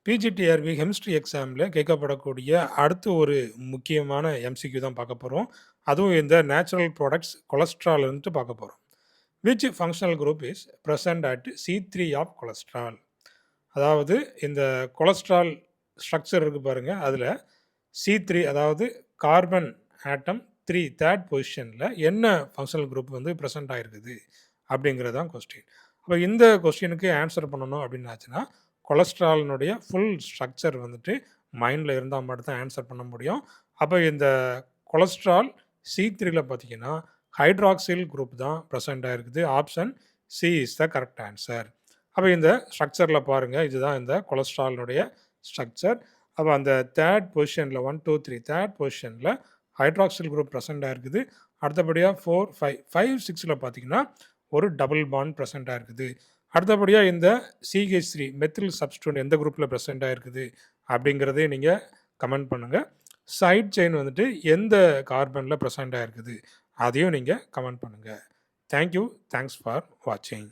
PGTRB chemistry எக்ஸாமில் கேட்கப்படக்கூடிய அடுத்து ஒரு முக்கியமான எம்சிக்யூ தான் பார்க்க போகிறோம். அதுவும் இந்த நேச்சுரல் ப்ராடக்ட்ஸ் கொலஸ்ட்ரால் வந்துட்டு பார்க்க போகிறோம். Which functional group is present at C3 of cholesterol? அதாவது இந்த கொலஸ்ட்ரால் ஸ்ட்ரக்சர் இருக்கு பாருங்க, அதில் C3 அதாவது கார்பன் ஆட்டம் 3 தேர்ட் பொசிஷனில் என்ன ஃபங்க்ஷனல் குரூப் வந்து ப்ரெசென்ட் ஆகிருக்குது அப்படிங்கிறது தான் கொஸ்டின். அப்போ இந்த கொஸ்டினுக்கு ஆன்சர் பண்ணணும் அப்படின்னு ஆச்சுன்னா கொலஸ்ட்ராலினுடைய ஃபுல் ஸ்ட்ரக்சர் வந்துட்டு மைண்டில் இருந்தால் மட்டும்தான் ஆன்சர் பண்ண முடியும். அப்போ இந்த கொலஸ்ட்ரால் C3ல பார்த்தீங்கன்னா ஹைட்ராக்சில் குரூப் தான் ப்ரெசென்ட் ஆகிருக்குது. Option C is the correct answer. அப்போ இந்த ஸ்ட்ரக்சரில் பாருங்கள், இதுதான் இந்த கொலஸ்ட்ராலினுடைய ஸ்ட்ரக்சர். அப்போ அந்த தேர்ட் பொசிஷனில் 1 2 3 தேர்ட் பொசிஷனில் ஹைட்ராக்சில் குரூப் ப்ரெசென்ட் ஆகிருக்குது. அடுத்தபடியாக 4 5 5 6ல் பார்த்தீங்கன்னா ஒரு டபுள் பாண்ட் ப்ரெசென்ட் ஆகிருக்குது. அடுத்தபடியாக இந்த CH3 மெத்தில் சப்ஸ்டிட்யூட் எந்த குரூப்பில் ப்ரெசென்ட் ஆகிருக்குது அப்படிங்கிறதே நீங்கள் கமெண்ட் பண்ணுங்கள். சைட் செயின் வந்துட்டு எந்த கார்பனில் ப்ரெசென்ட் ஆகிருக்குது அதையும் நீங்கள் கமெண்ட் பண்ணுங்கள். தேங்க்யூ. தேங்க்ஸ் ஃபார் வாட்சிங்.